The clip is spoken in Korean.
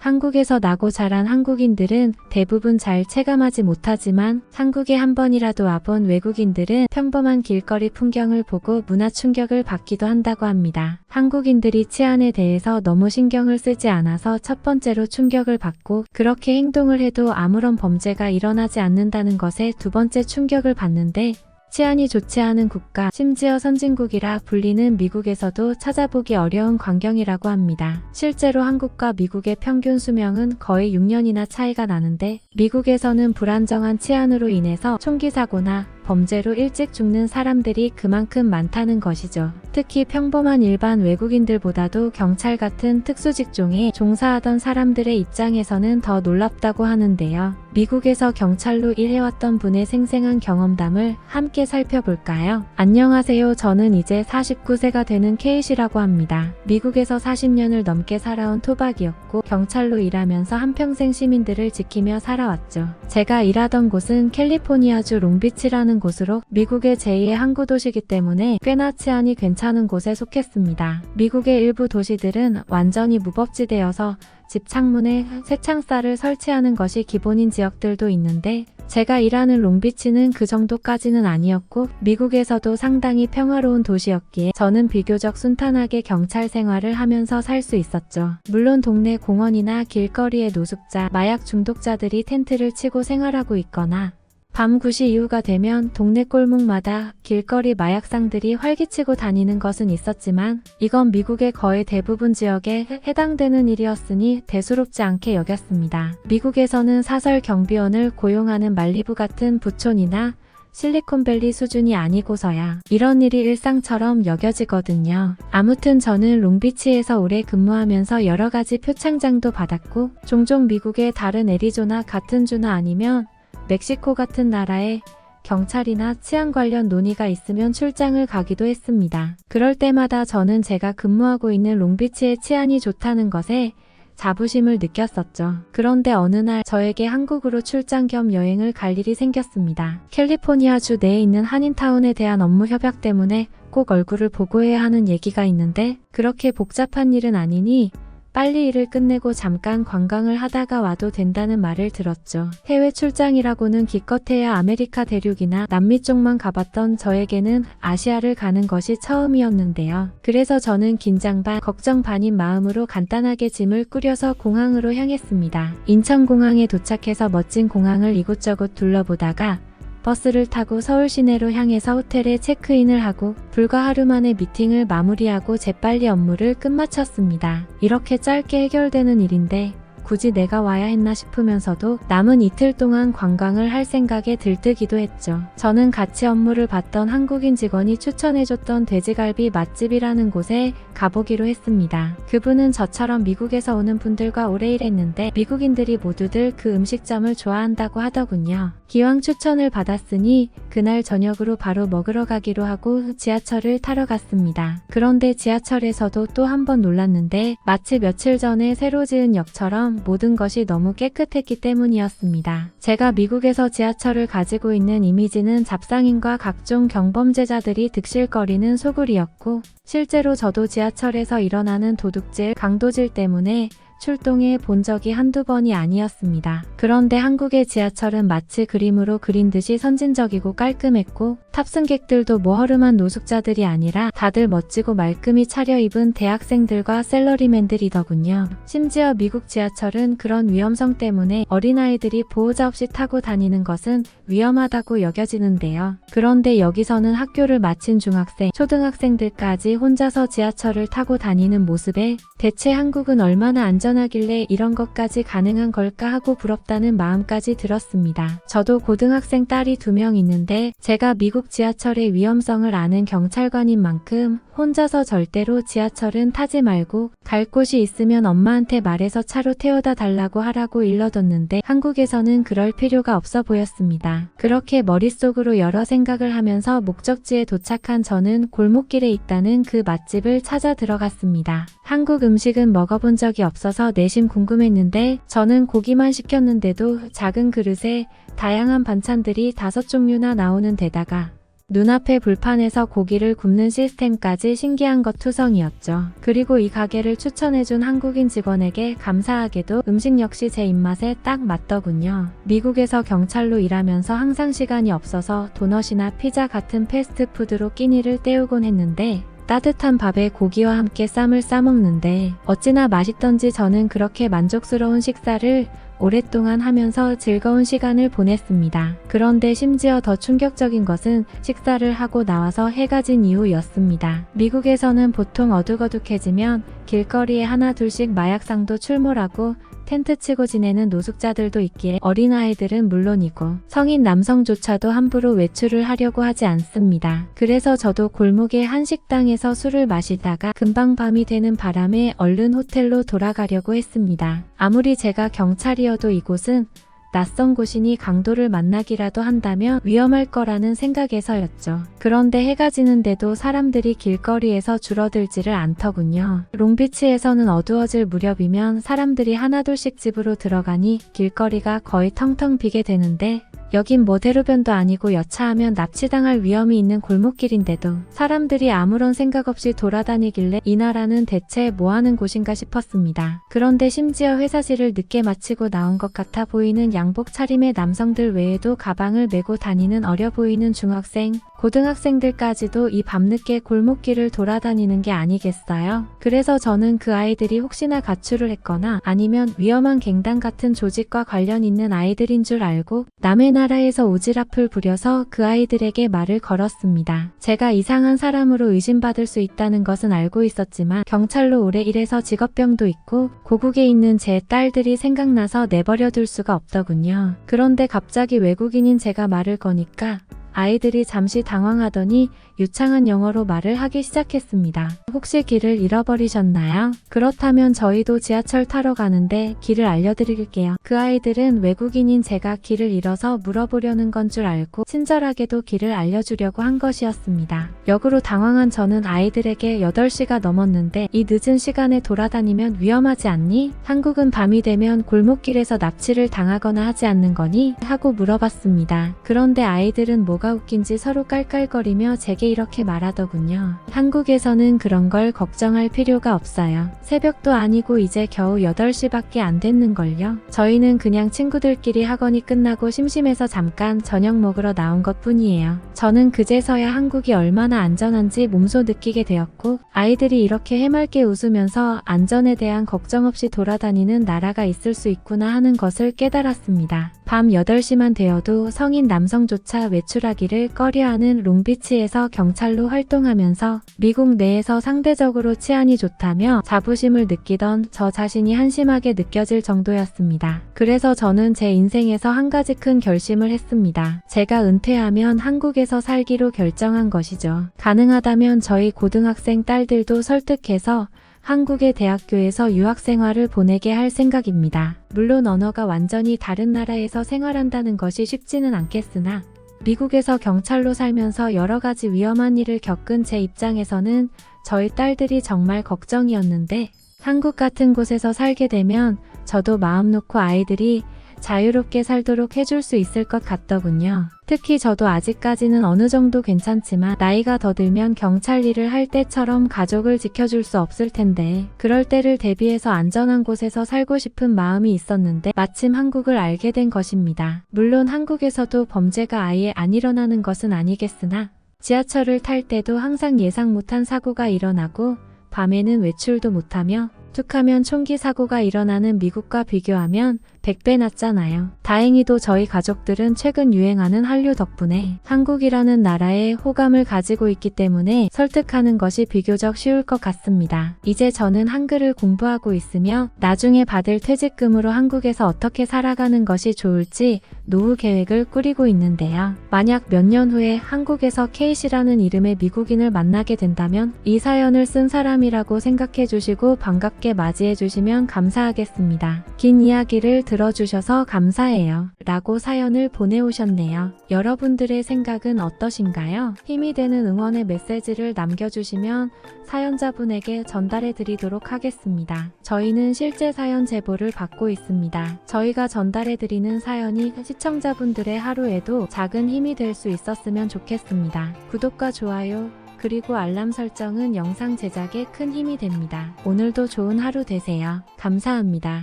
한국에서 나고 자란 한국인들은 대부분 잘 체감하지 못하지만 한국에 한 번이라도 와본 외국인들은 평범한 길거리 풍경을 보고 문화 충격을 받기도 한다고 합니다. 한국인들이 치안에 대해서 너무 신경을 쓰지 않아서 첫 번째로 충격을 받고 그렇게 행동을 해도 아무런 범죄가 일어나지 않는다는 것에 두 번째 충격을 받는데 치안이 좋지 않은 국가, 심지어 선진국이라 불리는 미국에서도 찾아보기 어려운 광경이라고 합니다. 실제로 한국과 미국의 평균 수명은 거의 6년이나 차이가 나는데 미국에서는 불안정한 치안으로 인해서 총기 사고나 범죄로 일찍 죽는 사람들이 그만큼 많다는 것이죠. 특히 평범한 일반 외국인들보다도 경찰 같은 특수직종에 종사하던 사람들의 입장에서는 더 놀랍다고 하는데요. 미국에서 경찰로 일해왔던 분의 생생한 경험담을 함께 살펴볼까요? 안녕하세요. 저는 이제 49세가 되는 케이시라고 합니다. 미국에서 40년을 넘게 살아온 토박이었고 경찰로 일하면서 한평생 시민들을 지키며 살아왔죠. 제가 일하던 곳은 캘리포니아주 롱비치라는 곳으로 미국의 제2의 항구 도시이기 때문에 꽤나 치안이 괜찮은 곳에 속했습니다. 미국의 일부 도시들은 완전히 무법지대여서 집 창문에 쇠창살을 설치하는 것이 기본인 지역들도 있는데 제가 일하는 롱비치는 그 정도까지는 아니었고 미국에서도 상당히 평화로운 도시였기에 저는 비교적 순탄하게 경찰 생활을 하면서 살 수 있었죠. 물론 동네 공원이나 길거리의 노숙자, 마약 중독자들이 텐트를 치고 생활하고 있거나 밤 9시 이후가 되면 동네 골목마다 길거리 마약상들이 활기치고 다니는 것은 있었지만 이건 미국의 거의 대부분 지역에 해당되는 일이었으니 대수롭지 않게 여겼습니다. 미국에서는 사설 경비원을 고용하는 말리부 같은 부촌이나 실리콘밸리 수준이 아니고서야 이런 일이 일상처럼 여겨지거든요. 아무튼 저는 롱비치에서 오래 근무하면서 여러 가지 표창장도 받았고 종종 미국의 다른 애리조나 같은 주나 아니면 멕시코 같은 나라에 경찰이나 치안 관련 논의가 있으면 출장을 가기도 했습니다. 그럴 때마다 저는 제가 근무하고 있는 롱비치의 치안이 좋다는 것에 자부심을 느꼈었죠. 그런데 어느 날 저에게 한국으로 출장 겸 여행을 갈 일이 생겼습니다. 캘리포니아주 내에 있는 한인타운에 대한 업무 협약 때문에 꼭 얼굴을 보고해야 하는 얘기가 있는데 그렇게 복잡한 일은 아니니 빨리 일을 끝내고 잠깐 관광을 하다가 와도 된다는 말을 들었죠. 해외 출장이라고는 기껏해야 아메리카 대륙이나 남미 쪽만 가봤던 저에게는 아시아를 가는 것이 처음이었는데요. 그래서 저는 긴장 반, 걱정 반인 마음으로 간단하게 짐을 꾸려서 공항으로 향했습니다. 인천공항에 도착해서 멋진 공항을 이곳저곳 둘러보다가 버스를 타고 서울 시내로 향해서 호텔에 체크인을 하고 불과 하루 만에 미팅을 마무리하고 재빨리 업무를 끝마쳤습니다. 이렇게 짧게 해결되는 일인데 굳이 내가 와야 했나 싶으면서도 남은 이틀 동안 관광을 할 생각에 들뜨기도 했죠. 저는 같이 업무를 봤던 한국인 직원이 추천해줬던 돼지갈비 맛집이라는 곳에 가보기로 했습니다. 그분은 저처럼 미국에서 오는 분들과 오래 일했는데 미국인들이 모두들 그 음식점을 좋아한다고 하더군요. 기왕 추천을 받았으니 그날 저녁으로 바로 먹으러 가기로 하고 지하철을 타러 갔습니다. 그런데 지하철에서도 또 한 번 놀랐는데 마치 며칠 전에 새로 지은 역처럼 모든 것이 너무 깨끗했기 때문이었습니다. 제가 미국에서 지하철을 가지고 있는 이미지는 잡상인과 각종 경범죄자들이 득실거리는 소굴이었고 실제로 저도 지하철에서 일어나는 도둑질, 강도질 때문에 출동해 본 적이 한두 번이 아니었습니다. 그런데 한국의 지하철은 마치 그림으로 그린 듯이 선진적이고 깔끔했고 탑승객들도 모허름한 노숙자들이 아니라 다들 멋지고 말끔히 차려입은 대학생들과 셀러리맨들이더군요. 심지어 미국 지하철은 그런 위험성 때문에 어린아이들이 보호자 없이 타고 다니는 것은 위험하다고 여겨지는데요. 그런데 여기서는 학교를 마친 중학생, 초등학생들까지 혼자서 지하철을 타고 다니는 모습에 대체 한국은 얼마나 안전하길래 이런 것까지 가능한 걸까 하고 부럽다는 마음까지 들었습니다. 저도 고등학생 딸이 2명 있는데 제가 미국 지하철의 위험성을 아는 경찰관인 만큼 혼자서 절대로 지하철은 타지 말고 갈 곳이 있으면 엄마한테 말해서 차로 태워다 달라고 하라고 일러뒀는데 한국에서는 그럴 필요가 없어 보였습니다. 그렇게 머릿속으로 여러 생각을 하면서 목적지에 도착한 저는 골목길에 있다는 그 맛집을 찾아 들어갔습니다. 한국 음식은 먹어본 적이 없어서 내심 궁금했는데 저는 고기만 시켰는데도 작은 그릇에 다양한 반찬들이 5종류나 나오는 데다가 눈앞에 불판에서 고기를 굽는 시스템까지 신기한 것 투성이었죠. 그리고 이 가게를 추천해준 한국인 직원에게 감사하게도 음식 역시 제 입맛에 딱 맞더군요. 미국에서 경찰로 일하면서 항상 시간이 없어서 도넛이나 피자 같은 패스트푸드로 끼니를 때우곤 했는데 따뜻한 밥에 고기와 함께 쌈을 싸먹는데 어찌나 맛있던지 저는 그렇게 만족스러운 식사를 오랫동안 하면서 즐거운 시간을 보냈습니다. 그런데 심지어 더 충격적인 것은 식사를 하고 나와서 해가 진 이후였습니다. 미국에서는 보통 어둑어둑해지면 길거리에 하나둘씩 마약상도 출몰하고 텐트 치고 지내는 노숙자들도 있기에 어린아이들은 물론이고 성인 남성조차도 함부로 외출을 하려고 하지 않습니다. 그래서 저도 골목의 한 식당에서 술을 마시다가 금방 밤이 되는 바람에 얼른 호텔로 돌아가려고 했습니다. 아무리 제가 경찰이어도 이곳은 낯선 곳이니 강도를 만나기라도 한다면 위험할 거라는 생각에서였죠. 그런데 해가 지는데도 사람들이 길거리에서 줄어들지를 않더군요. 롱비치에서는 어두워질 무렵이면 사람들이 하나둘씩 집으로 들어가니 길거리가 거의 텅텅 비게 되는데 여긴 뭐 대로변도 아니고 여차하면 납치당할 위험이 있는 골목길인데도 사람들이 아무런 생각 없이 돌아다니길래 이 나라는 대체 뭐하는 곳인가 싶었습니다. 그런데 심지어 회사실을 늦게 마치고 나온 것 같아 보이는 양복 차림의 남성들 외에도 가방을 메고 다니는 어려 보이는 중학생, 고등학생들까지도 이 밤늦게 골목길을 돌아다니는 게 아니겠어요? 그래서 저는 그 아이들이 혹시나 가출을 했거나 아니면 위험한 갱단 같은 조직과 관련 있는 아이들인 줄 알고 남의 나라에서 오지랖을 부려서 그 아이들에게 말을 걸었습니다. 제가 이상한 사람으로 의심받을 수 있다는 것은 알고 있었지만 경찰로 오래 일해서 직업병도 있고 고국에 있는 제 딸들이 생각나서 내버려 둘 수가 없더군요. 그런데 갑자기 외국인인 제가 말을 거니까 아이들이 잠시 당황하더니 유창한 영어로 말을 하기 시작했습니다. 혹시 길을 잃어버리셨나요? 그렇다면 저희도 지하철 타러 가는데 길을 알려드릴게요. 그 아이들은 외국인인 제가 길을 잃어서 물어보려는 건 줄 알고 친절하게도 길을 알려주려고 한 것이었습니다. 역으로 당황한 저는 아이들에게 8시가 넘었는데 이 늦은 시간에 돌아다니면 위험하지 않니? 한국은 밤이 되면 골목길에서 납치를 당하거나 하지 않는 거니? 하고 물어봤습니다. 그런데 아이들은 뭐가 웃긴지 서로 깔깔거리며 제게 이렇게 말하더군요. 한국에서는 그런 걸 걱정할 필요가 없어요. 새벽도 아니고 이제 겨우 8시밖에 안 됐는걸요. 저희는 그냥 친구들끼리 학원이 끝나고 심심해서 잠깐 저녁 먹으러 나온 것 뿐이에요. 저는 그제서야 한국이 얼마나 안전한지 몸소 느끼게 되었고 아이들이 이렇게 해맑게 웃으면서 안전에 대한 걱정 없이 돌아다니는 나라가 있을 수 있구나 하는 것을 깨달았습니다. 밤 8시만 되어도 성인 남성조차 외출하기를 꺼려하는 롱비치에서 경찰로 활동하면서 미국 내에서 상대적으로 치안이 좋다며 자부심을 느끼던 저 자신이 한심하게 느껴질 정도였습니다. 그래서 저는 제 인생에서 한 가지 큰 결심을 했습니다. 제가 은퇴하면 한국에서 살기로 결정한 것이죠. 가능하다면 저희 고등학생 딸들도 설득해서 한국의 대학교에서 유학생활을 보내게 할 생각입니다. 물론 언어가 완전히 다른 나라에서 생활한다는 것이 쉽지는 않겠으나 미국에서 경찰로 살면서 여러 가지 위험한 일을 겪은 제 입장에서는 저희 딸들이 정말 걱정이었는데 한국 같은 곳에서 살게 되면 저도 마음 놓고 아이들이 자유롭게 살도록 해줄 수 있을 것 같더군요. 특히 저도 아직까지는 어느 정도 괜찮지만 나이가 더 들면 경찰 일을 할 때처럼 가족을 지켜줄 수 없을 텐데 그럴 때를 대비해서 안전한 곳에서 살고 싶은 마음이 있었는데 마침 한국을 알게 된 것입니다. 물론 한국에서도 범죄가 아예 안 일어나는 것은 아니겠으나 지하철을 탈 때도 항상 예상 못한 사고가 일어나고 밤에는 외출도 못하며 툭하면 총기 사고가 일어나는 미국과 비교하면 100배 낫잖아요. 다행히도 저희 가족들은 최근 유행하는 한류 덕분에 한국이라는 나라에 호감을 가지고 있기 때문에 설득하는 것이 비교적 쉬울 것 같습니다. 이제 저는 한글을 공부하고 있으며 나중에 받을 퇴직금으로 한국에서 어떻게 살아가는 것이 좋을지 노후 계획을 꾸리고 있는데요. 만약 몇 년 후에 한국에서 케이시라는 이름의 미국인을 만나게 된다면 이 사연을 쓴 사람이라고 생각해 주시고 반갑게 맞이해 주시면 감사하겠습니다. 긴 이야기를 들어주셔서 감사해요. 라고 사연을 보내오셨네요. 여러분들의 생각은 어떠신가요? 힘이 되는 응원의 메시지를 남겨주시면 사연자분에게 전달해 드리도록 하겠습니다. 저희는 실제 사연 제보를 받고 있습니다. 저희가 전달해 드리는 사연이 시청자분들의 하루에도 작은 힘이 될 수 있었으면 좋겠습니다. 구독과 좋아요, 그리고 알람 설정은 영상 제작에 큰 힘이 됩니다. 오늘도 좋은 하루 되세요. 감사합니다.